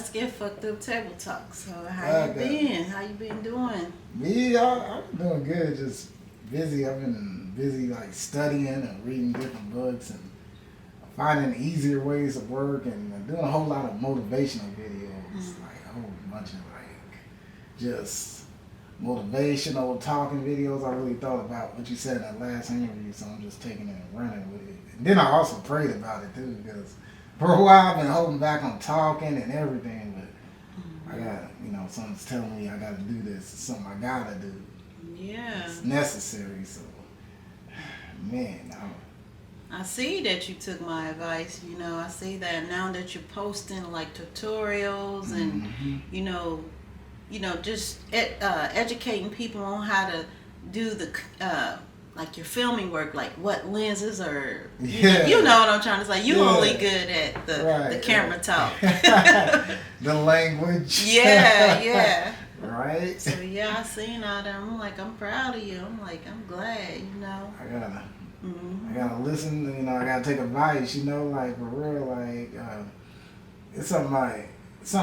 let's get fucked up table talk. So how you been? How you been doing? Me, I'm doing good. Just busy. I've been busy like studying and reading different books and finding easier ways of work and doing a whole lot of motivational videos. Like a whole bunch of like just motivational talking videos. I really thought about what you said in that last interview, so I'm just taking it and running with it. And then I also prayed about it too, because for a while I've been holding back on talking and everything, but I got, something's telling me I got to do this. It's something I got to do. Yeah. It's necessary, so, man, I see that you took my advice. I see that now that you're posting like tutorials and, just educating people on how to do the, like your filming work, like what lenses are, you know what I'm trying to say. You only good at the camera talk. The language. Yeah. Right. So I seen all that. I'm like, I'm proud of you. I'm like, I'm glad, I gotta listen, I gotta take advice, like for real, like, it's something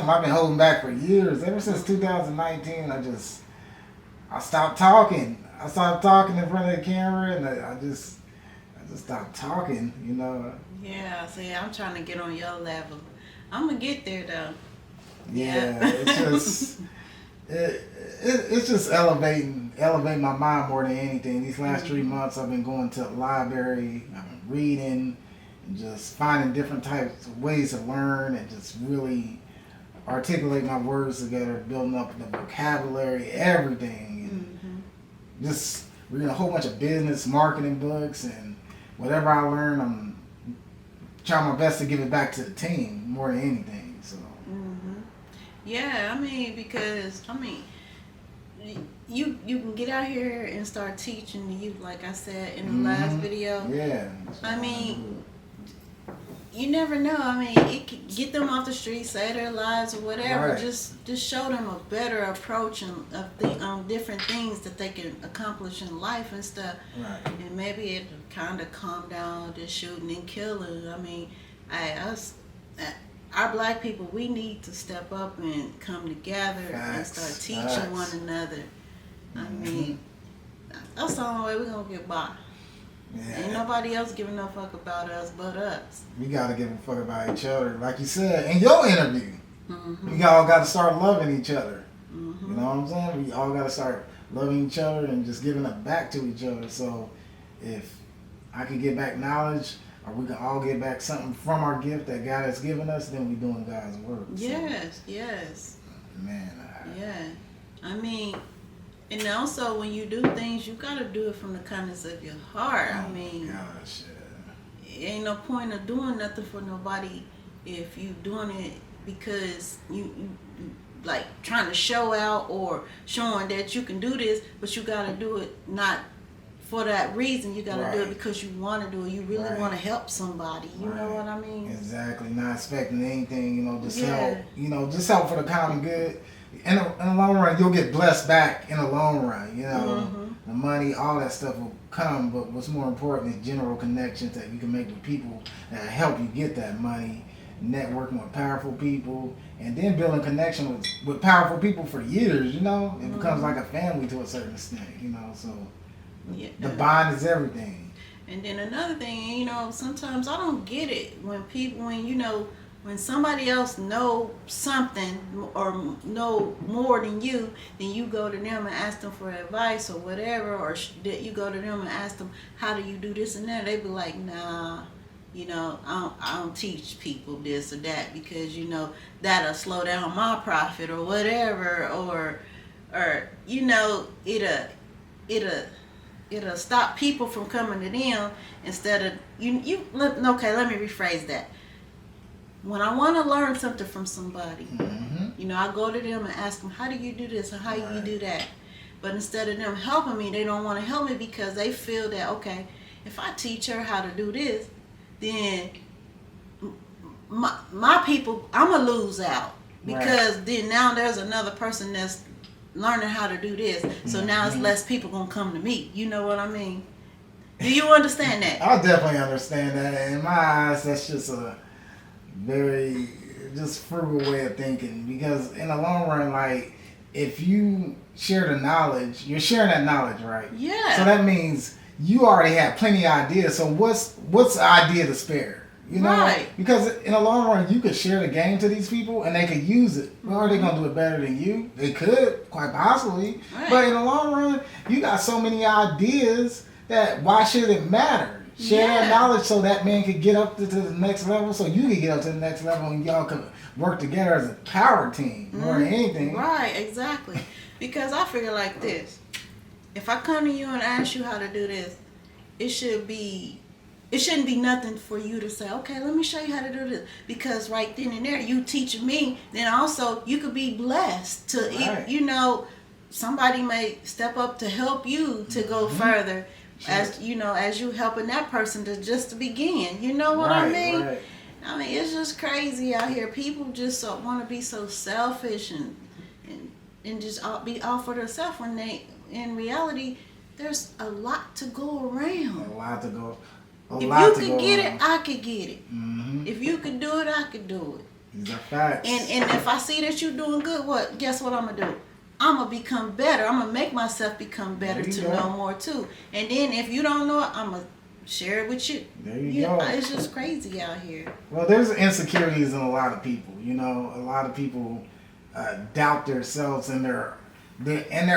I've been holding back for years. Ever since 2019, I stopped talking. I stopped talking in front of the camera, and I just stopped talking, Yeah, see, I'm trying to get on your level. I'm gonna get there though. Yeah, it's just elevating my mind more than anything. These last 3 months, I've been going to the library, I've been reading, and just finding different types of ways to learn and just really articulate my words together, building up the vocabulary, everything. And just reading a whole bunch of business marketing books, and whatever I learn, I'm trying my best to give it back to the team more than anything. So. Yeah, because you can get out here and start teaching the youth, like I said in the last video. Yeah. You never know. It can get them off the street, save their lives or whatever. Right. Just show them a better approach of different things that they can accomplish in life and stuff. Right. And maybe it kind of calm down this shooting and killing. Our black people, we need to step up and come together and start teaching one another. That's the only way we're going to get by. Yeah. Ain't nobody else giving no fuck about us but us. We got to give a fuck about each other. Like you said in your interview, we all got to start loving each other. You know what I'm saying? We all got to start loving each other and just giving it back to each other. So if I can get back knowledge, or we can all get back something from our gift that God has given us, then we're doing God's work. Yes. Man. And also when you do things, you got to do it from the kindness of your heart. Gosh, ain't no point of doing nothing for nobody if you doing it because you like trying to show out or showing that you can do this, but you got to do it not for that reason. You got to do it because you want to do it. You really want to help somebody. You know what I mean? Exactly. Not expecting anything, just help. Just help for the common good. In the long run, you'll get blessed back in the long run. The money, all that stuff will come. But what's more important is general connections that you can make with people that help you get that money. Networking with powerful people, and then building connection with powerful people for years. It becomes like a family to a certain extent. So. The bond is everything. And then another thing, sometimes I don't get it when when somebody else know something or know more than you, then you go to them and ask them for advice or whatever, or you go to them and ask them, how do you do this and that? They be like, nah, I don't teach people this or that because, that'll slow down my profit or whatever, or it'll stop people from coming to them instead of okay, let me rephrase that. When I want to learn something from somebody, I go to them and ask them, how do you do this or how do you do that? But instead of them helping me, they don't want to help me because they feel that, okay, if I teach her how to do this, then my people, I'm going to lose out because then now there's another person that's learning how to do this. So now it's less people going to come to me. You know what I mean? Do you understand that? I definitely understand that. In my eyes, that's just a very just frugal way of thinking, because in the long run, like, if you share the knowledge, you're sharing that knowledge, right? Yeah. So that means you already have plenty of ideas. So what's the idea to spare? You know, right. Because in the long run, you could share the game to these people and they could use it. Well, are they gonna do it better than you? They could, quite possibly. Right. But in the long run, you got so many ideas that why should it matter? Share that knowledge so that man could get up to the next level, so you can get up to the next level, and y'all could work together as a power team more than anything. Right, exactly. Because I figure like this: if I come to you and ask you how to do this, it shouldn't be nothing for you to say, okay, let me show you how to do this. Because right then and there, you teaching me, then also you could be blessed to, somebody may step up to help you to go further. Sure. As you helping that person to begin. You know what I mean? Right. I mean, it's just crazy out here. People just want to be so selfish and just be all for themselves when they, in reality, there's a lot to go around. A lot to go. If you could get it, I could get it. Mm-hmm. If you could do it, I could do it. These are facts. And if I see that you're doing good, guess what I'm gonna do? I'm going to become better. I'm going to make myself become better to know more too. And then if you don't know it, I'm going to share it with you. There you go. It's just crazy out here. Well, there's insecurities in a lot of people. A lot of people doubt themselves and their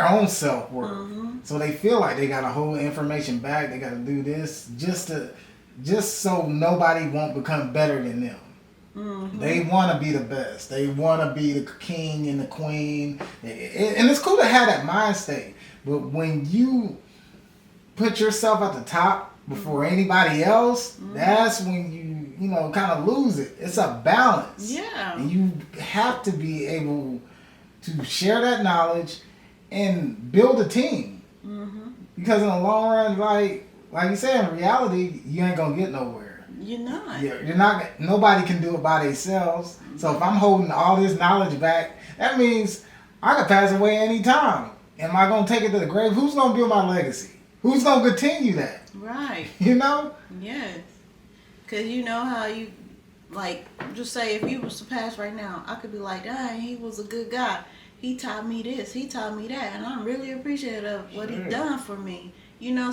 own self-worth. Mm-hmm. So they feel like they got to hold information back. They got to do this just so nobody won't become better than them. Mm-hmm. They want to be the best. They want to be the king and the queen. And it's cool to have that mind state. But when you put yourself at the top before anybody else, that's when you kind of lose it. It's a balance. Yeah. And you have to be able to share that knowledge and build a team. Mm-hmm. Because in the long run, like you said, in reality, you ain't going to get nowhere. You're not. You're not. Nobody can do it by themselves. So if I'm holding all this knowledge back, that means I could pass away any time. Am I gonna take it to the grave? Who's gonna build my legacy? Who's gonna continue that? Right. Yes. Cause you know how you, like, just say if you was to pass right now, I could be like, dang, he was a good guy. He taught me this. He taught me that, and I'm really appreciative of what he done for me.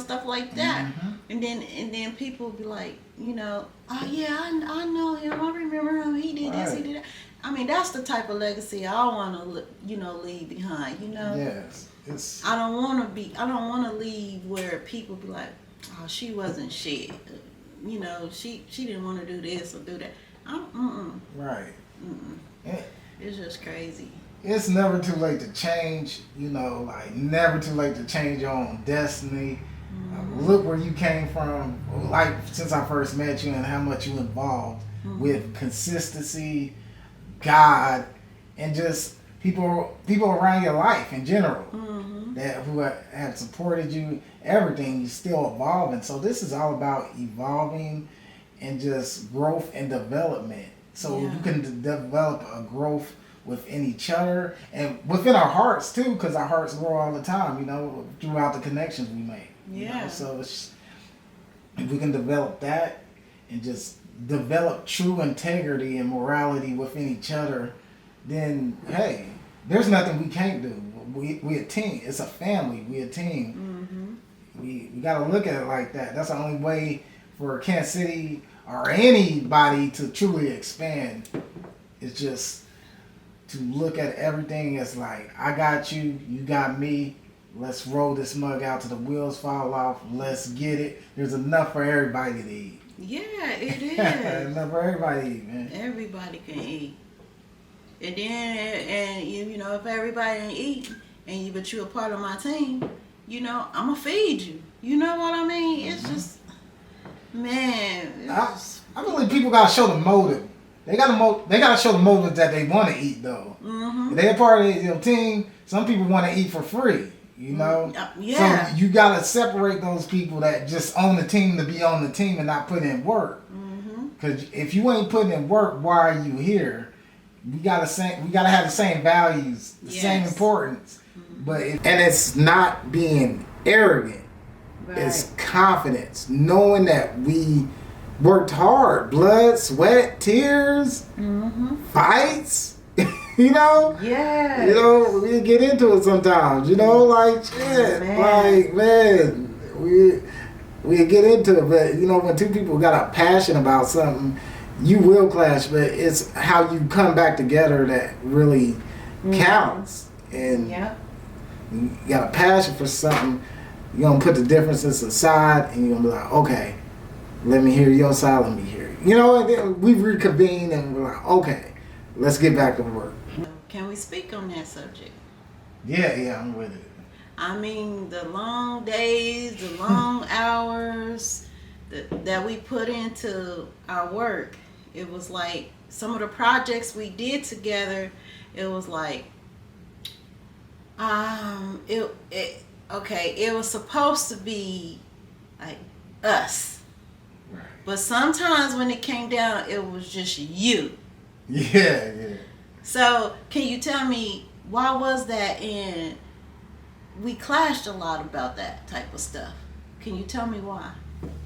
Stuff like that. Mm-hmm. And then people be like, oh yeah, I know him. I remember him. He did this. He did that. I mean, that's the type of legacy I want to, leave behind. Yes. I don't want to leave where people be like, oh, she wasn't shit. She didn't want to do this or do that. Right. It's just crazy. It's never too late to change, never too late to change your own destiny. Look where you came from, like since I first met you, and how much you involved with consistency, God, and just people around your life in general that who have supported you. Everything, you're still evolving. So this is all about evolving and just growth and development. So you can develop a growth within each other and within our hearts too, because our hearts grow all the time, throughout the connections we make. So if we can develop that and just develop true integrity and morality within each other, then hey, there's nothing we can't do. We a team. It's a family. We a team. We got to look at it like that. That's the only way for Kansas City or anybody to truly expand. It's just to look at everything as like, I got you, you got me. Let's roll this mug out till the wheels fall off. Let's get it. There's enough for everybody to eat. Yeah, it is. Enough for everybody to eat, man. Everybody can eat. And then, if everybody ain't eat, but you're a part of my team, I'm going to feed you. You know what I mean? It's just, man. I believe people got to show the motive. They gotta show the motive that they want to eat though. If they're part of your team, some people want to eat for free. Yeah. So you gotta separate those people that just own the team to be on the team and not put in work. Because if you ain't putting in work, why are you here? We gotta have the same values, the same importance. But it's not being arrogant. Right. It's confidence, knowing that we worked hard, blood, sweat, tears, fights. You know, Yeah. you know, we get into it sometimes. You know, like shit, like man, we get into it. But you know, when two people got a passion about something, you will clash. But it's how you come back together that really counts. And you got a passion for something, you're gonna put the differences aside, and you're gonna be like, okay, let me hear your side, let me hear you. You know, and then we reconvene, and we're like, okay, let's get back to work. Can we speak on that subject? Yeah, I'm with it. I mean, the long days, the long hours that we put into our work. It was like some of the projects we did together. It was like, it was supposed to be like us, Right. but sometimes when it came down, it was just you. Yeah. So, can you tell me why was that? And we clashed a lot about that type of stuff. Can you tell me why?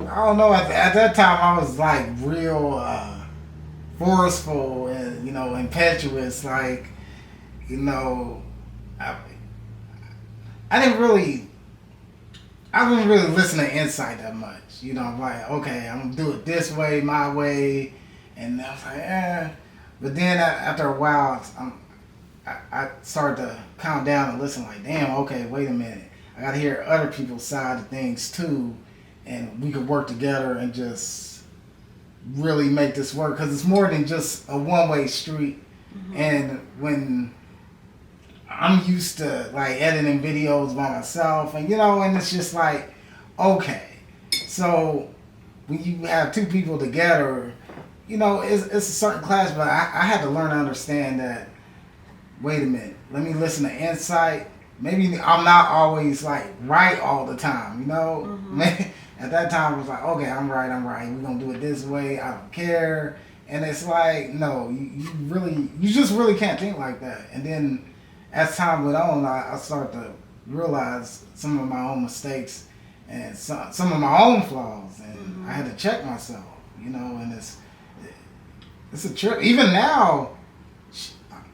I don't know. At that time, I was like real forceful and impetuous. Like, I didn't really listen to insight that much. I'm like, okay, I'm gonna do it this way, my way, and I was like, eh. But then after a while, I started to calm down and listen. Like, damn, okay, wait a minute. I gotta hear other people's side of things too, and we could work together and just really make this work. Because it's more than just a one-way street. Mm-hmm. And when I'm used to like editing videos by myself, and and it's just like, okay, so when you have two people together, it's a certain class, but I had to learn to understand that. Wait a minute, let me listen to insight. Maybe I'm not always like right all the time, Mm-hmm. At that time, I was like, okay, I'm right. We're gonna do it this way. I don't care. And it's like, no, you just really can't think like that. And then as time went on, I started to realize some of my own mistakes and some of my own flaws, and mm-hmm. I had to check myself, and it's a trip. Even now,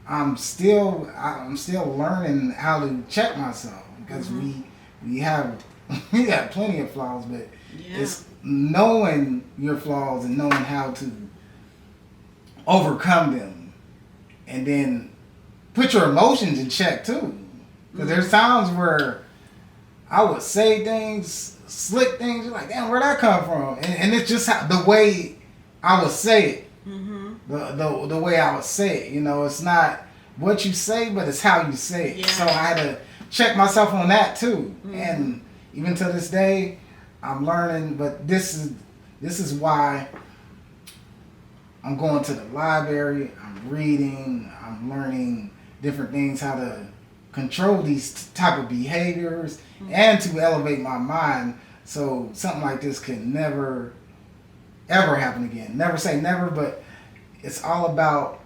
I'm still learning how to check myself, because mm-hmm. we have plenty of flaws, but it's knowing your flaws and knowing how to overcome them, and then put your emotions in check too. Because there's times where I would say things, slick things, you're like, damn, where'd that come from? And it's just the way I would say it. Mm-hmm. The way I would say it. It's not what you say, but it's how you say it. Yeah. So I had to check myself on that too. Mm-hmm. And even to this day, I'm learning, but this is why I'm going to the library, I'm reading, I'm learning different things, how to control these type of behaviors, mm-hmm. and to elevate my mind so something like this can never ever happen again. Never say never, but it's all about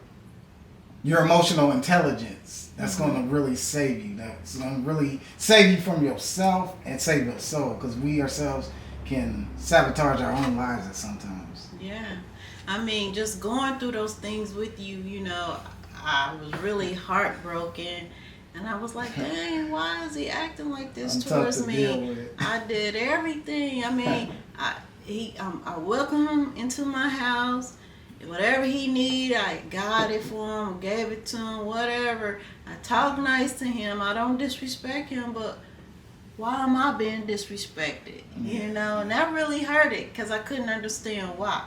your emotional intelligence. That's mm-hmm. going to really save you. That's going to really save you from yourself and save your soul, because we ourselves can sabotage our own lives at sometimes. Yeah. I mean, just going through those things with you, I was really heartbroken, and I was like, dang, why is he acting like this towards me? I did everything. I mean, I welcomed him into my house. Whatever he needed, I got it for him, gave it to him, whatever. I talk nice to him. I don't disrespect him, but why am I being disrespected? And that really hurt it, because I couldn't understand why.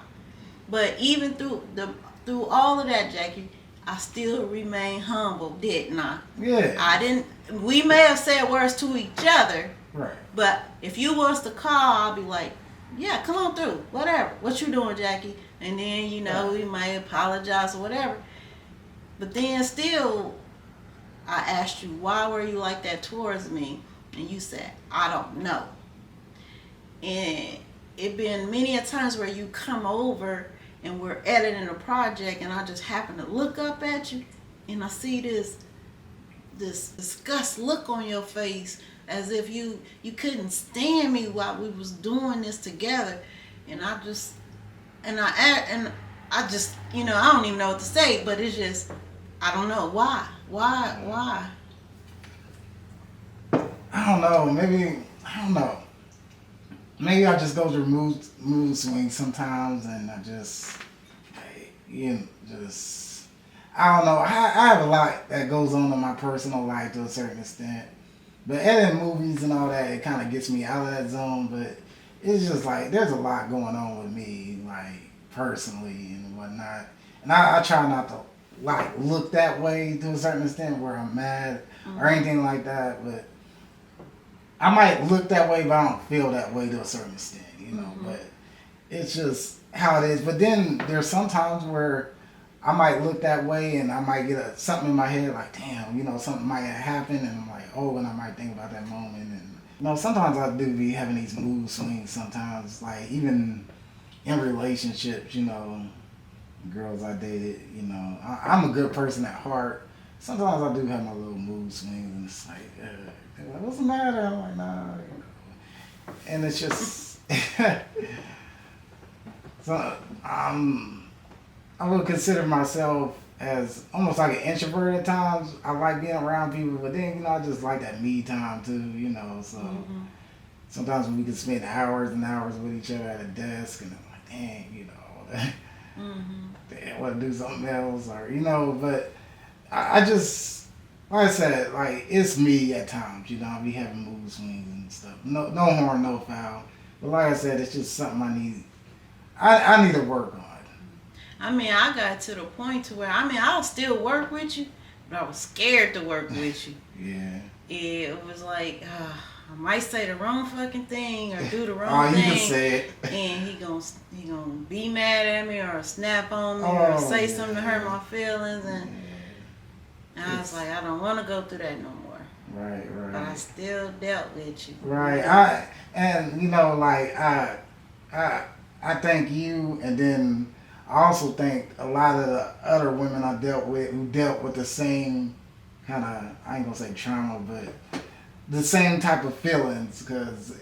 But even through all of that, Jackie, I still remain humble, didn't I? Yeah. I didn't. We may have said words to each other, right? But if you was to call, I'll be like, yeah, come on through, whatever. What you doing, Jackie? And then we might apologize or whatever. But then still, I asked you, why were you like that towards me? And you said, I don't know. And it been many a times where you come over and we're editing a project, and I just happen to look up at you, and I see this disgust look on your face, as if you couldn't stand me while we was doing this together. And I just, I don't even know what to say, but it's just, I don't know why. I don't know. Maybe I don't know. Maybe I just go through mood swings sometimes, and I just just I don't know. I have a lot that goes on in my personal life to a certain extent, but editing movies and all that, it kind of gets me out of that zone. But it's just like there's a lot going on with me, like personally and whatnot, and I try not to like look that way to a certain extent where I'm mad or anything like that, but I might look that way, but I don't feel that way to a certain extent, But it's just how it is. But then there's some times where I might look that way, and I might get something in my head like, damn, something might have happened, and I'm like, oh, and I might think about that moment. And sometimes I do be having these mood swings. Sometimes, like even in relationships, girls I dated, I'm a good person at heart. Sometimes I do have my little mood swings, and it's like, they're like, what's the matter? I'm like, nah. And it's just, so I would consider myself as almost like an introvert at times. I like being around people, but then, I just like that me time too, so sometimes we can spend hours and hours with each other at a desk, and I'm like, dang, I want to do something else, or, but I just, like I said, like, it's me at times, I be having mood swings and stuff. No harm, no foul. But like I said, it's just something I need to work on. I got to the point to where, I'll still work with you, but I was scared to work with you. Yeah. It was like, I might say the wrong fucking thing or do the wrong thing. You can say it. And he gonna be mad at me or snap on me or say something to hurt my feelings. And I was like, I don't want to go through that no more. Right. But I still dealt with you. Right. I thank you, and then I also thank a lot of the other women I dealt with who dealt with the same kind of, I ain't gonna say trauma, but the same type of feelings, because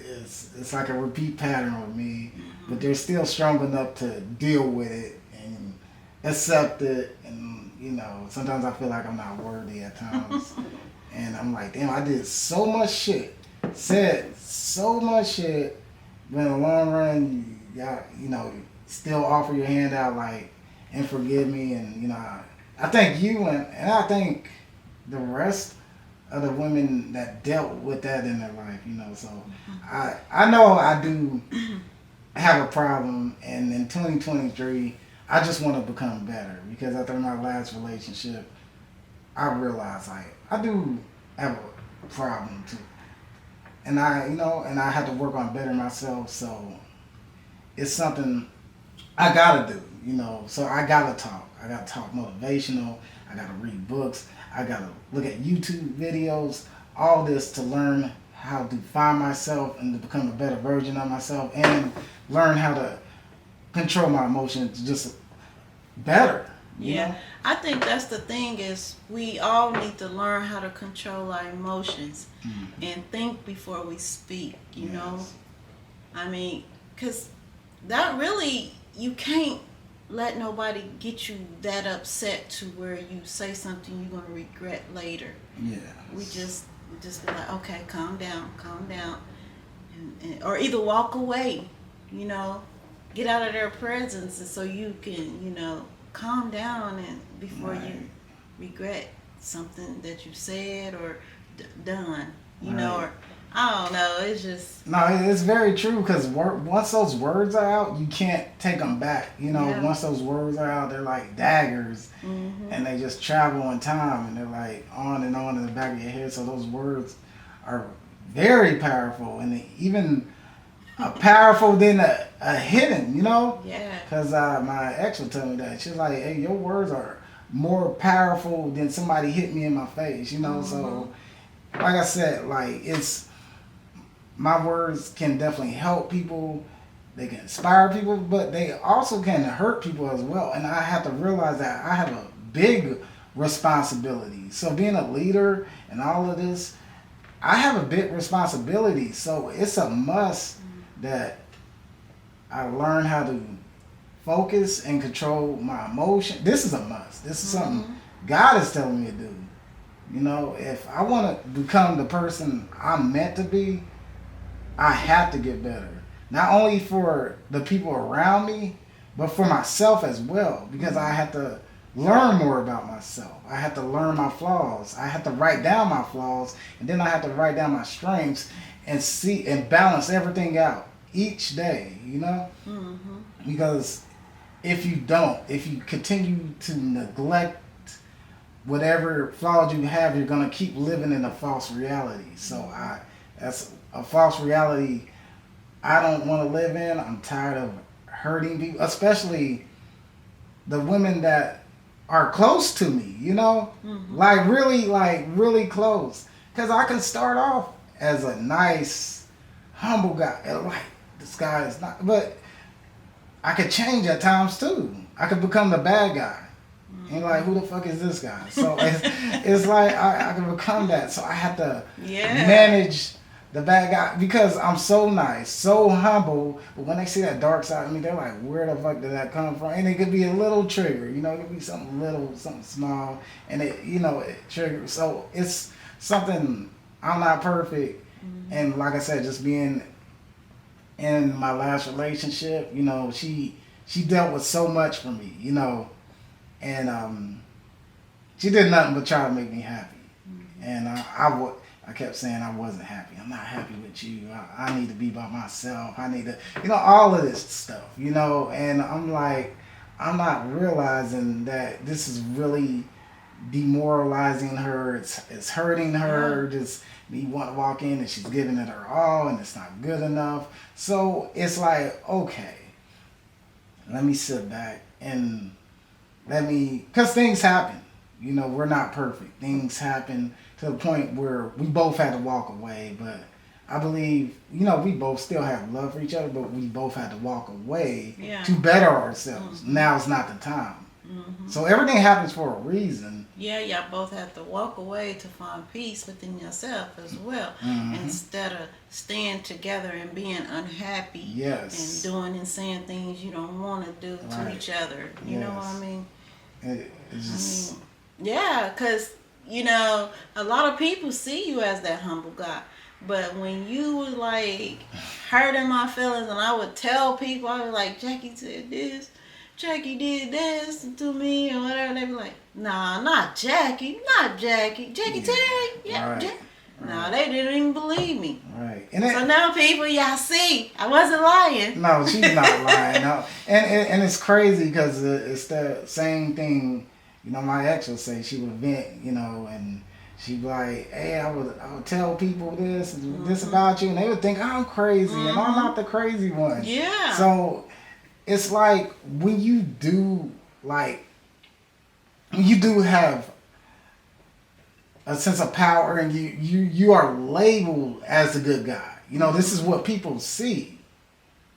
it's like a repeat pattern with me, but they're still strong enough to deal with it and accept it, and sometimes I feel like I'm not worthy at times. And I'm like, damn, I did so much shit, said so much shit, but in the long run, still offer your hand out, like, and forgive me. And, I thank you, and I thank the rest of the women that dealt with that in their life, So I know I do have a problem, and in 2023, I just want to become better, because after my last relationship, I realized, like, I do have a problem too. And I have to work on better myself, so it's something I gotta do, so I gotta talk. I gotta talk motivational, I gotta read books, I gotta look at YouTube videos, all this to learn how to find myself and to become a better version of myself, and learn how to control my emotions just better. You know? I think that's the thing, is we all need to learn how to control our emotions and think before we speak, you know? Because that really, you can't let nobody get you that upset to where you say something you're going to regret later. Yeah. We just be like, okay, calm down. And or either walk away, get out of their presence, and so you can, calm down and before you regret something that you said or done, or I don't know. It's just it's very true, because once those words are out, you can't take them back. Once those words are out, they're like daggers, and they just travel in time, and they're like on and on in the back of your head. So those words are very powerful, and even powerful than a hitting, Yeah. Because my ex would tell me that. She's like, hey, your words are more powerful than somebody hit me in my face, So, like I said, like, my words can definitely help people. They can inspire people, but they also can hurt people as well. And I have to realize that I have a big responsibility. So being a leader and all of this, I have a big responsibility. So it's a must that I learn how to focus and control my emotion. This is a must. This is something God is telling me to do. You know, if I want to become the person I'm meant to be, I have to get better. Not only for the people around me, but for myself as well. Because I have to learn more about myself. I have to learn my flaws. I have to write down my flaws, and then I have to write down my strengths and see and balance everything out each day. You know, because if you continue to neglect whatever flaws you have, you're gonna keep living in a false reality. So that's a false reality I don't want to live in. I'm tired of hurting people, especially the women that are close to me, you know, like really close. Because I can start off as a nice, humble guy. Like, this guy is not, but I could change at times too. I could become the bad guy. And like, who the fuck is this guy? So it's like I can become that. So I have to manage the bad guy because I'm so nice, so humble. But when they see that dark side of me, they're like, where the fuck did that come from? And it could be a little trigger, you know, it could be something little, something small, and it triggers. So it's something. I'm not perfect, and like I said, just being in my last relationship, you know, she dealt with so much for me, you know. And she did nothing but try to make me happy. And I kept saying I wasn't happy. I'm not happy with you. I need to be by myself. I need to, you know, all of this stuff, you know. And I'm like, I'm not realizing that this is really demoralizing her. It's hurting her. Just me want to walk in and she's giving it her all and it's not good enough. So it's like, okay, let me sit back and because things happen. You know, we're not perfect. Things happen to the point where we both had to walk away. But I believe, you know, we both still have love for each other, but we both had to walk away to better ourselves. Now is not the time. So everything happens for a reason. Yeah, y'all both have to walk away to find peace within yourself as well. Instead of staying together and being unhappy and doing and saying things you don't want to do to each other. You know what I mean? Yeah, because, you know, a lot of people see you as that humble guy. But when you was like hurting my feelings and I would tell people, I was like, Jackie said this, Jackie did this to me or whatever, they be like, nah, not Jackie, Jackie Terry, No, they didn't even believe me. Right. So now people, y'all see, I wasn't lying. No, she's not lying. No. And it's crazy because it's the same thing, you know, my ex would say. She would vent, you know, and she'd be like, hey, I would tell people this and this about you, and they would think I'm crazy, and I'm not the crazy one. Yeah. So it's like when you do have a sense of power and you are labeled as the good guy. You know, this is what people see.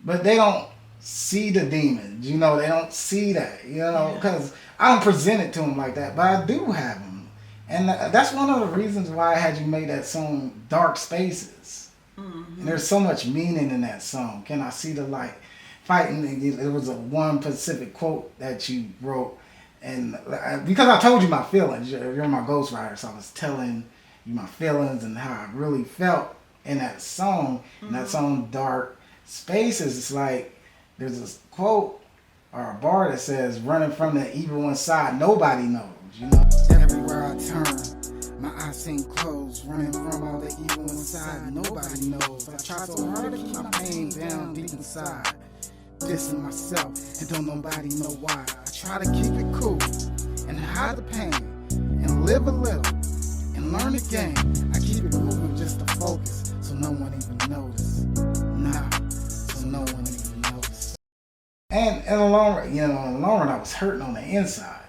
But they don't see the demons. You know, they don't see that. You know, because I don't present it to them like that. But I do have them. And that's one of the reasons why I had you make that song, Dark Spaces. And there's so much meaning in that song. Can I see the light? Fighting. It was a one specific quote that you wrote. And because I told you my feelings, you're my ghostwriter, so I was telling you my feelings and how I really felt in that song. And that song, Dark Spaces, it's like there's this quote or a bar that says, running from the evil inside, nobody knows, you know? Everywhere I turn, my eyes seem closed, running from all the evil inside, nobody knows. I try so hard to keep my pain down deep inside, dissing myself, and don't nobody know why. I try to keep it cool, and hide the pain, and live a little, and learn the game. I keep it moving just to focus, so no one even notice. Nah, so no one even notice. And in the long run, I was hurting on the inside,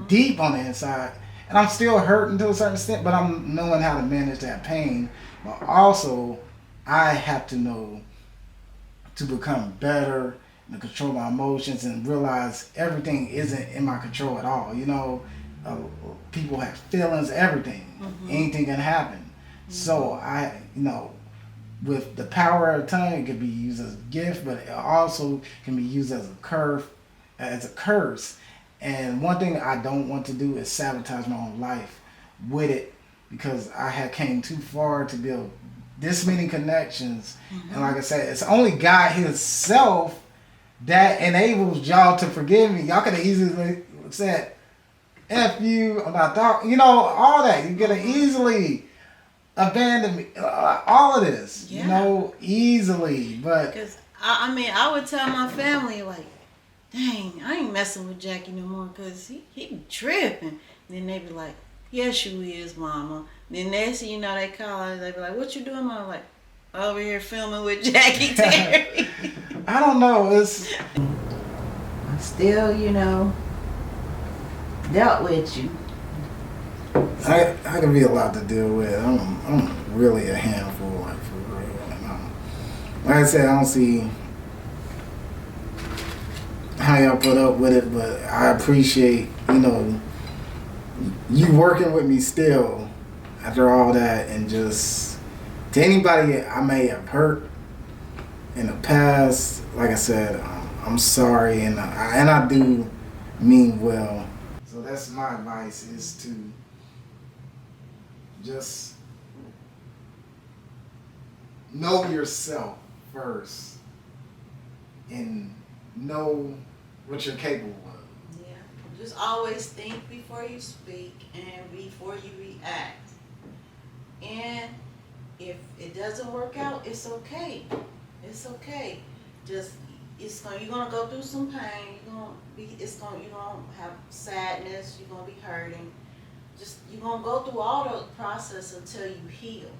deep on the inside, and I'm still hurting to a certain extent, but I'm knowing how to manage that pain. But also, I have to know to become better and control my emotions and realize everything isn't in my control at all. You know, people have feelings, everything. Anything can happen. So I, you know, with the power of tongue, it can be used as a gift, but it also can be used as a curse as a curse. And one thing I don't want to do is sabotage my own life with it, because I had came too far to build this many connections. And like I said, it's only God Himself that enables y'all to forgive me. Y'all could have easily said, F you, I'm not talking, all that. You could have easily abandoned me. All of this, easily. But because I would tell my family like, dang, I ain't messing with Jackie no more because he tripping. And then they be like, yes, you is, mama. Then next thing you know, they call her. They be like, what you doing, mama? Like, over here filming with Jackie Terry. I don't know. It's I still, dealt with you. I can be a lot to deal with. I'm really a handful, like, for real. And, like I said, I don't see how y'all put up with it, but I appreciate, you working with me still after all that. And just to anybody I may have hurt in the past, like I said, I'm sorry, and I do mean well. So that's my advice, is to just know yourself first and know what you're capable of. Yeah. Just always think before you speak and before you react. And if it doesn't work out, it's okay. It's okay. You're gonna go through some pain. You're gonna have sadness. You're gonna be hurting. You're gonna go through all the process until you heal.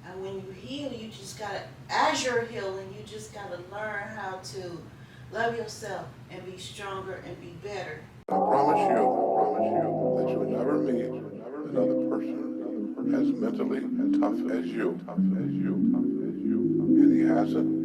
And when you heal, you just gotta, as you're healing, you just gotta learn how to love yourself and be stronger and be better. I promise you that you will never meet another person as mentally tough as you. And he hasn't